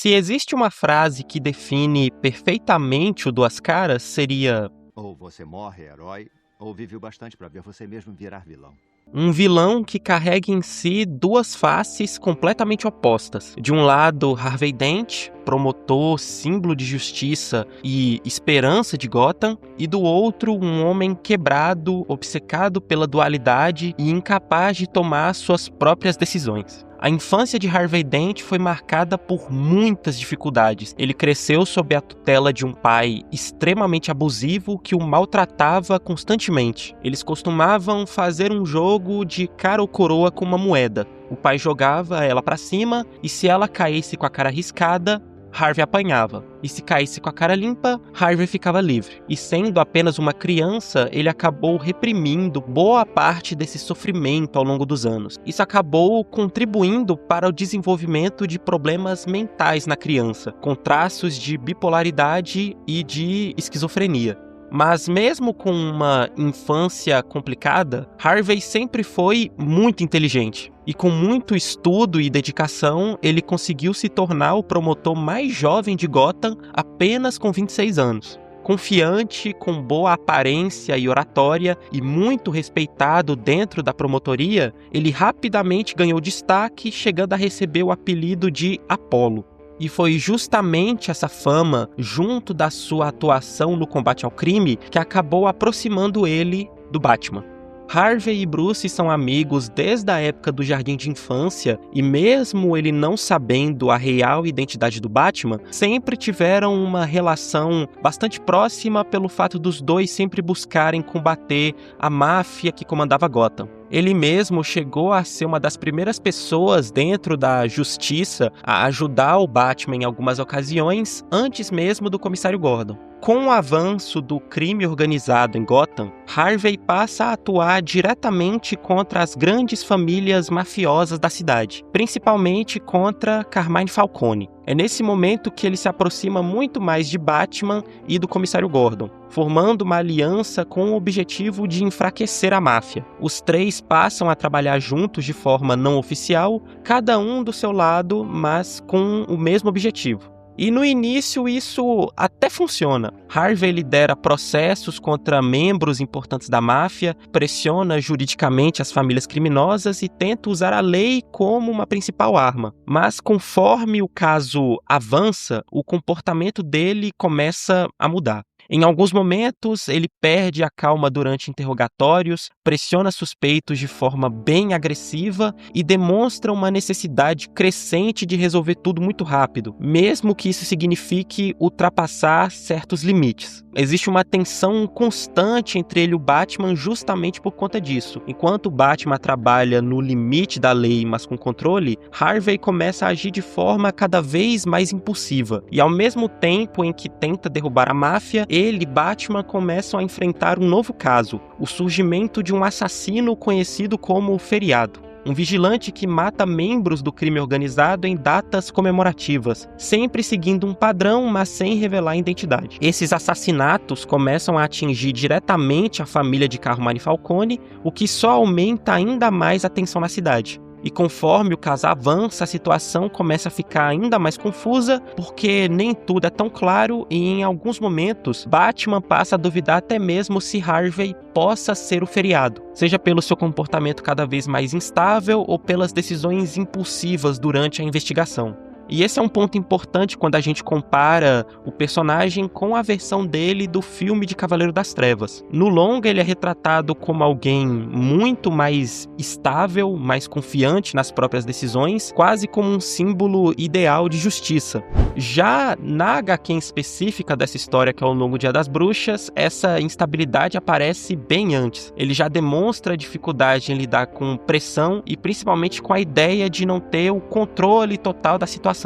Se existe uma frase que define perfeitamente o Duas Caras, seria: ou você morre herói, ou vive o bastante para ver você mesmo virar vilão. um vilão que carrega em si duas faces completamente opostas. De um lado, Harvey Dent, promotor, símbolo de justiça e esperança de Gotham, e do outro, um homem quebrado, obcecado pela dualidade e incapaz de tomar suas próprias decisões. A infância de Harvey Dent foi marcada por muitas dificuldades. Ele cresceu sob a tutela de um pai extremamente abusivo que o maltratava constantemente. Eles costumavam fazer um jogo de cara ou coroa com uma moeda. O pai jogava ela para cima e se ela caísse com a cara riscada, Harvey apanhava, e se caísse com a cara limpa, Harvey ficava livre. E sendo apenas uma criança, ele acabou reprimindo boa parte desse sofrimento ao longo dos anos. Isso acabou contribuindo para o desenvolvimento de problemas mentais na criança, com traços de bipolaridade e de esquizofrenia. Mas mesmo com uma infância complicada, Harvey sempre foi muito inteligente. E com muito estudo e dedicação, ele conseguiu se tornar o promotor mais jovem de Gotham apenas com 26 anos. Confiante, com boa aparência e oratória e muito respeitado dentro da promotoria, ele rapidamente ganhou destaque, chegando a receber o apelido de Apollo. E foi justamente essa fama, junto da sua atuação no combate ao crime, que acabou aproximando ele do Batman. Harvey e Bruce são amigos desde a época do jardim de infância e mesmo ele não sabendo a real identidade do Batman, sempre tiveram uma relação bastante próxima pelo fato dos dois sempre buscarem combater a máfia que comandava Gotham. Ele mesmo chegou a ser uma das primeiras pessoas dentro da justiça a ajudar o Batman em algumas ocasiões, antes mesmo do comissário Gordon. Com o avanço do crime organizado em Gotham, Harvey passa a atuar diretamente contra as grandes famílias mafiosas da cidade, principalmente contra Carmine Falcone. É nesse momento que ele se aproxima muito mais de Batman e do comissário Gordon, formando uma aliança com o objetivo de enfraquecer a máfia. Os três passam a trabalhar juntos de forma não oficial, cada um do seu lado, mas com o mesmo objetivo. E no início isso até funciona. Harvey lidera processos contra membros importantes da máfia, pressiona juridicamente as famílias criminosas e tenta usar a lei como uma principal arma. Mas conforme o caso avança, o comportamento dele começa a mudar. Em alguns momentos, ele perde a calma durante interrogatórios, pressiona suspeitos de forma bem agressiva e demonstra uma necessidade crescente de resolver tudo muito rápido, mesmo que isso signifique ultrapassar certos limites. Existe uma tensão constante entre ele e o Batman justamente por conta disso. Enquanto o Batman trabalha no limite da lei, mas com controle, Harvey começa a agir de forma cada vez mais impulsiva. E ao mesmo tempo em que tenta derrubar a máfia, ele e Batman começam a enfrentar um novo caso, o surgimento de um assassino conhecido como o Feriado. Um vigilante que mata membros do crime organizado em datas comemorativas, sempre seguindo um padrão, mas sem revelar a identidade. Esses assassinatos começam a atingir diretamente a família de Carmine Falcone, o que só aumenta ainda mais a tensão na cidade. E conforme o caso avança, a situação começa a ficar ainda mais confusa, porque nem tudo é tão claro e em alguns momentos Batman passa a duvidar até mesmo se Harvey possa ser o Feriado, seja pelo seu comportamento cada vez mais instável ou pelas decisões impulsivas durante a investigação. E esse é um ponto importante quando a gente compara o personagem com a versão dele do filme de Cavaleiro das Trevas. No longa, ele é retratado como alguém muito mais estável, mais confiante nas próprias decisões, quase como um símbolo ideal de justiça. Já na HQ específica dessa história, que é o Longo Dia das Bruxas, essa instabilidade aparece bem antes. Ele já demonstra dificuldade em lidar com pressão e principalmente com a ideia de não ter o controle total da situação.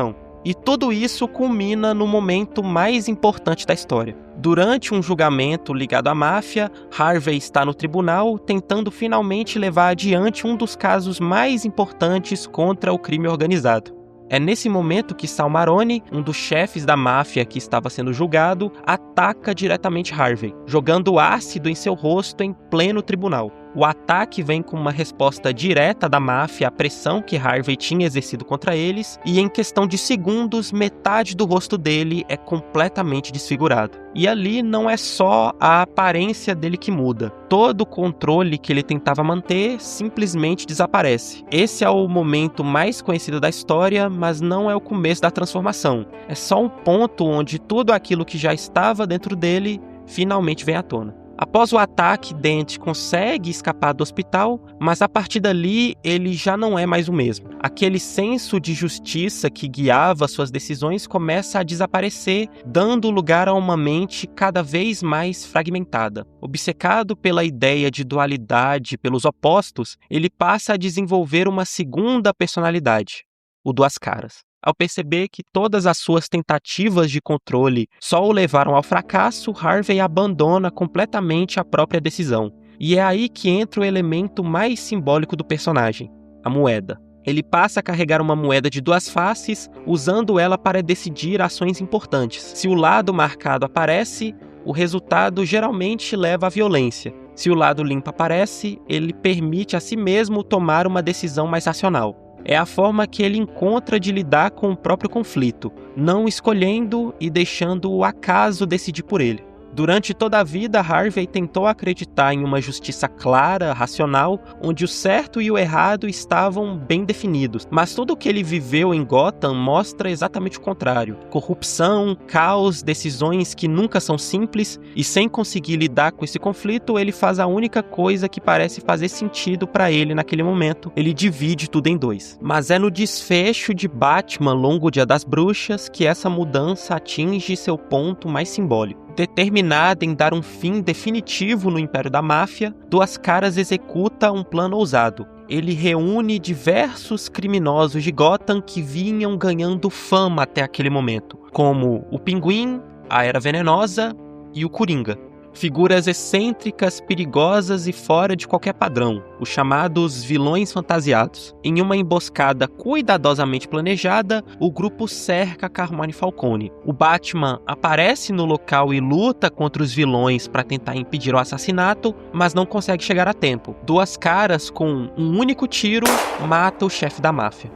E tudo isso culmina no momento mais importante da história. Durante um julgamento ligado à máfia, Harvey está no tribunal tentando finalmente levar adiante um dos casos mais importantes contra o crime organizado. É nesse momento que Sal Maroni, um dos chefes da máfia que estava sendo julgado, ataca diretamente Harvey, jogando ácido em seu rosto em pleno tribunal. O ataque vem com uma resposta direta da máfia à pressão que Harvey tinha exercido contra eles, e em questão de segundos, metade do rosto dele é completamente desfigurado. E ali não é só a aparência dele que muda. Todo o controle que ele tentava manter simplesmente desaparece. Esse é o momento mais conhecido da história, mas não é o começo da transformação. É só um ponto onde tudo aquilo que já estava dentro dele finalmente vem à tona. Após o ataque, Dent consegue escapar do hospital, mas a partir dali ele já não é mais o mesmo. Aquele senso de justiça que guiava suas decisões começa a desaparecer, dando lugar a uma mente cada vez mais fragmentada. Obcecado pela ideia de dualidade pelos opostos, ele passa a desenvolver uma segunda personalidade, o Duas Caras. Ao perceber que todas as suas tentativas de controle só o levaram ao fracasso, Harvey abandona completamente a própria decisão. E é aí que entra o elemento mais simbólico do personagem, a moeda. Ele passa a carregar uma moeda de duas faces, usando ela para decidir ações importantes. Se o lado marcado aparece, o resultado geralmente leva à violência. Se o lado limpo aparece, ele permite a si mesmo tomar uma decisão mais racional. É a forma que ele encontra de lidar com o próprio conflito, não escolhendo e deixando o acaso decidir por ele. Durante toda a vida, Harvey tentou acreditar em uma justiça clara, racional, onde o certo e o errado estavam bem definidos. Mas tudo o que ele viveu em Gotham mostra exatamente o contrário. Corrupção, caos, decisões que nunca são simples, e sem conseguir lidar com esse conflito, ele faz a única coisa que parece fazer sentido para ele naquele momento. Ele divide tudo em dois. Mas é no desfecho de Batman Longo Dia das Bruxas que essa mudança atinge seu ponto mais simbólico. Determinada em dar um fim definitivo no Império da Máfia, Duas Caras executa um plano ousado. Ele reúne diversos criminosos de Gotham que vinham ganhando fama até aquele momento, como o Pinguim, a Era Venenosa e o Coringa. Figuras excêntricas, perigosas e fora de qualquer padrão, os chamados vilões fantasiados. Em uma emboscada cuidadosamente planejada, o grupo cerca Carmine Falcone. O Batman aparece no local e luta contra os vilões para tentar impedir o assassinato, mas não consegue chegar a tempo. Duas Caras, com um único tiro, mata o chefe da máfia.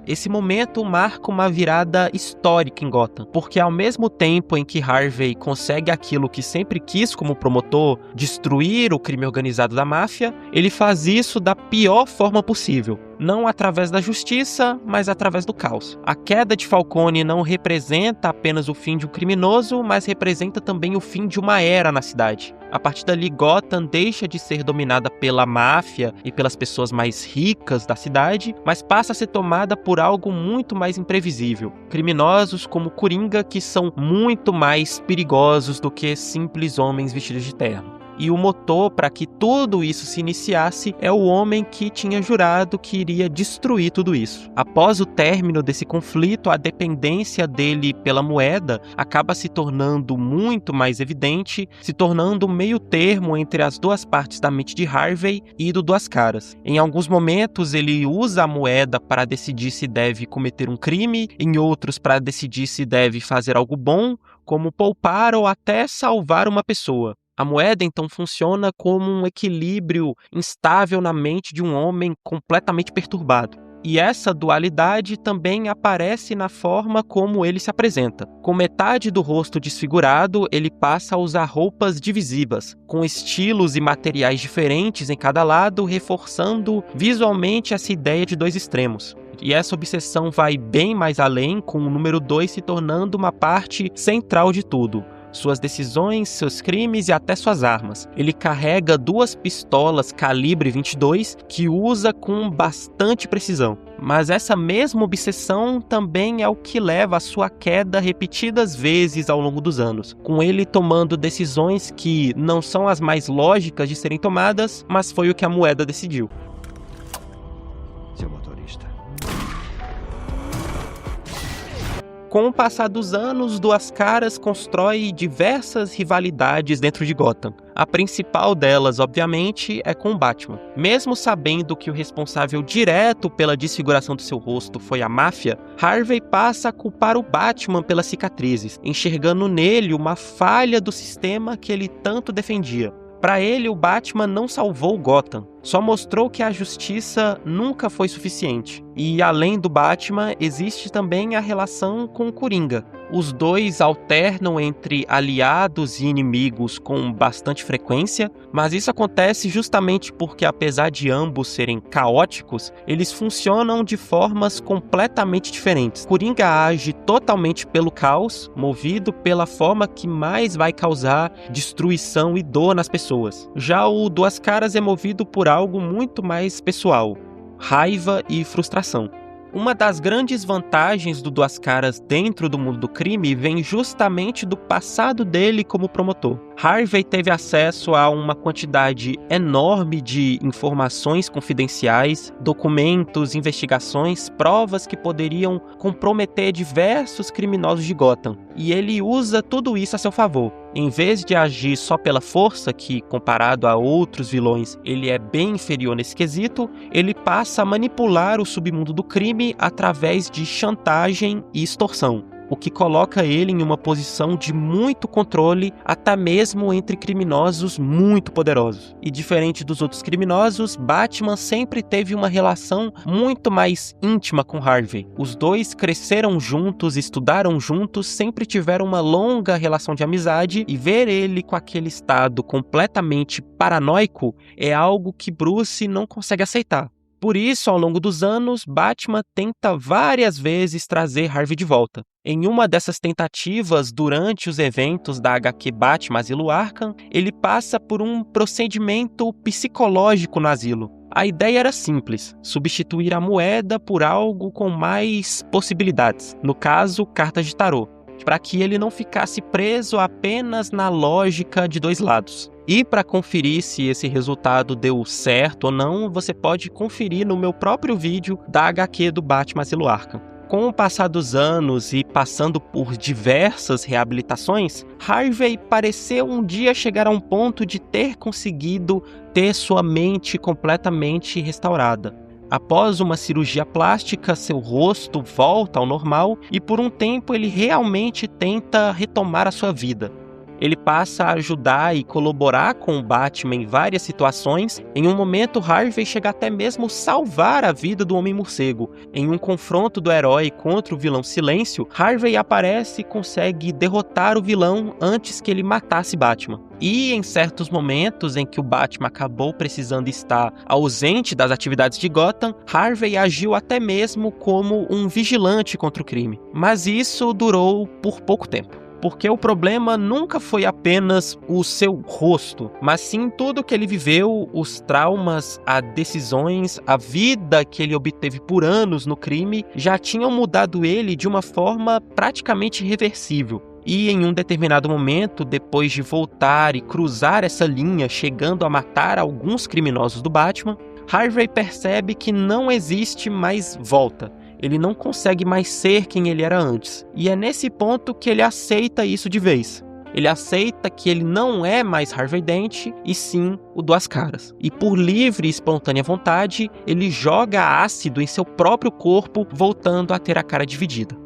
Esse momento marca uma virada histórica em Gotham, porque ao mesmo tempo em que Harvey consegue aquilo que sempre quis como promotor, destruir o crime organizado da máfia, ele faz isso da pior forma possível. Não através da justiça, mas através do caos. A queda de Falcone não representa apenas o fim de um criminoso, mas representa também o fim de uma era na cidade. A partir dali, Gotham deixa de ser dominada pela máfia e pelas pessoas mais ricas da cidade, mas passa a ser tomada por algo muito mais imprevisível. Criminosos como Coringa, que são muito mais perigosos do que simples homens vestidos de terno. E o motor para que tudo isso se iniciasse é o homem que tinha jurado que iria destruir tudo isso. Após o término desse conflito, a dependência dele pela moeda acaba se tornando muito mais evidente, se tornando um meio termo entre as duas partes da mente de Harvey e do Duas Caras. Em alguns momentos ele usa a moeda para decidir se deve cometer um crime, em outros para decidir se deve fazer algo bom, como poupar ou até salvar uma pessoa. A moeda, então, funciona como um equilíbrio instável na mente de um homem completamente perturbado. E essa dualidade também aparece na forma como ele se apresenta. Com metade do rosto desfigurado, ele passa a usar roupas divisivas, com estilos e materiais diferentes em cada lado, reforçando visualmente essa ideia de dois extremos. E essa obsessão vai bem mais além, com o número 2 se tornando uma parte central de tudo. Suas decisões, seus crimes e até suas armas. Ele carrega 2 pistolas calibre 22 que usa com bastante precisão. Mas essa mesma obsessão também é o que leva à sua queda repetidas vezes ao longo dos anos, com ele tomando decisões que não são as mais lógicas de serem tomadas, mas foi o que a moeda decidiu. Seu motorista. Com o passar dos anos, Duas Caras constrói diversas rivalidades dentro de Gotham. A principal delas, obviamente, é com o Batman. Mesmo sabendo que o responsável direto pela desfiguração do seu rosto foi a máfia, Harvey passa a culpar o Batman pelas cicatrizes, enxergando nele uma falha do sistema que ele tanto defendia. Para ele, o Batman não salvou Gotham. Só mostrou que a justiça nunca foi suficiente. E além do Batman, existe também a relação com o Coringa. Os dois alternam entre aliados e inimigos com bastante frequência, mas isso acontece justamente porque, apesar de ambos serem caóticos, eles funcionam de formas completamente diferentes. Coringa age totalmente pelo caos, movido pela forma que mais vai causar destruição e dor nas pessoas. Já o Duas Caras é movido por algo muito mais pessoal: raiva e frustração. Uma das grandes vantagens do Duas Caras dentro do mundo do crime vem justamente do passado dele como promotor. Harvey teve acesso a uma quantidade enorme de informações confidenciais, documentos, investigações, provas que poderiam comprometer diversos criminosos de Gotham. E ele usa tudo isso a seu favor. Em vez de agir só pela força, que comparado a outros vilões ele é bem inferior nesse quesito, ele passa a manipular o submundo do crime através de chantagem e extorsão, o que coloca ele em uma posição de muito controle, até mesmo entre criminosos muito poderosos. E diferente dos outros criminosos, Batman sempre teve uma relação muito mais íntima com Harvey. Os dois cresceram juntos, estudaram juntos, sempre tiveram uma longa relação de amizade, e ver ele com aquele estado completamente paranoico é algo que Bruce não consegue aceitar. Por isso, ao longo dos anos, Batman tenta várias vezes trazer Harvey de volta. Em uma dessas tentativas, durante os eventos da HQ Batman Asilo Arkham, ele passa por um procedimento psicológico no asilo. A ideia era simples: substituir a moeda por algo com mais possibilidades, no caso, cartas de tarô, para que ele não ficasse preso apenas na lógica de dois lados. E para conferir se esse resultado deu certo ou não, você pode conferir no meu próprio vídeo da HQ do Batman Asilo Arkham. Com o passar dos anos e passando por diversas reabilitações, Harvey pareceu um dia chegar a um ponto de ter conseguido ter sua mente completamente restaurada. Após uma cirurgia plástica, seu rosto volta ao normal e por um tempo ele realmente tenta retomar a sua vida. Ele passa a ajudar e colaborar com o Batman em várias situações. Em um momento, Harvey chega até mesmo salvar a vida do Homem-Morcego. Em um confronto do herói contra o vilão Silêncio, Harvey aparece e consegue derrotar o vilão antes que ele matasse Batman. E em certos momentos em que o Batman acabou precisando estar ausente das atividades de Gotham, Harvey agiu até mesmo como um vigilante contra o crime. Mas isso durou por pouco tempo. Porque o problema nunca foi apenas o seu rosto, mas sim tudo que ele viveu, os traumas, as decisões, a vida que ele obteve por anos no crime, já tinham mudado ele de uma forma praticamente irreversível. E em um determinado momento, depois de voltar e cruzar essa linha, chegando a matar alguns criminosos do Batman, Harvey percebe que não existe mais volta. Ele não consegue mais ser quem ele era antes. E é nesse ponto que ele aceita isso de vez. Ele aceita que ele não é mais Harvey Dent, e sim o Duas Caras. E por livre e espontânea vontade, ele joga ácido em seu próprio corpo, voltando a ter a cara dividida.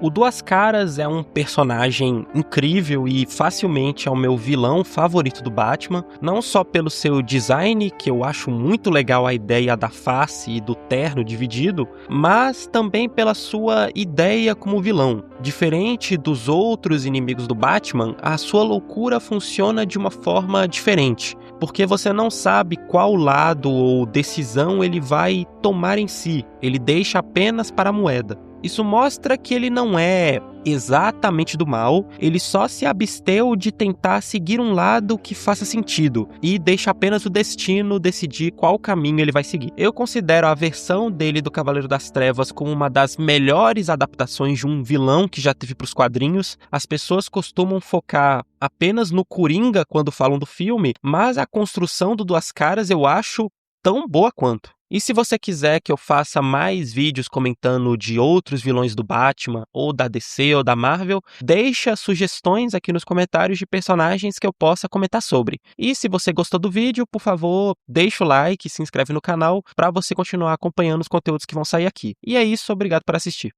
O Duas Caras é um personagem incrível e facilmente é o meu vilão favorito do Batman, não só pelo seu design, que eu acho muito legal a ideia da face e do terno dividido, mas também pela sua ideia como vilão. Diferente dos outros inimigos do Batman, a sua loucura funciona de uma forma diferente, porque você não sabe qual lado ou decisão ele vai tomar em si, ele deixa apenas para a moeda. Isso mostra que ele não é exatamente do mal, ele só se absteu de tentar seguir um lado que faça sentido e deixa apenas o destino decidir qual caminho ele vai seguir. Eu considero a versão dele do Cavaleiro das Trevas como uma das melhores adaptações de um vilão que já teve para os quadrinhos. As pessoas costumam focar apenas no Coringa quando falam do filme, mas a construção do Duas Caras eu acho tão boa quanto. E se você quiser que eu faça mais vídeos comentando de outros vilões do Batman, ou da DC ou da Marvel, deixa sugestões aqui nos comentários de personagens que eu possa comentar sobre. E se você gostou do vídeo, por favor, deixa o like e se inscreve no canal para você continuar acompanhando os conteúdos que vão sair aqui. E é isso, obrigado por assistir.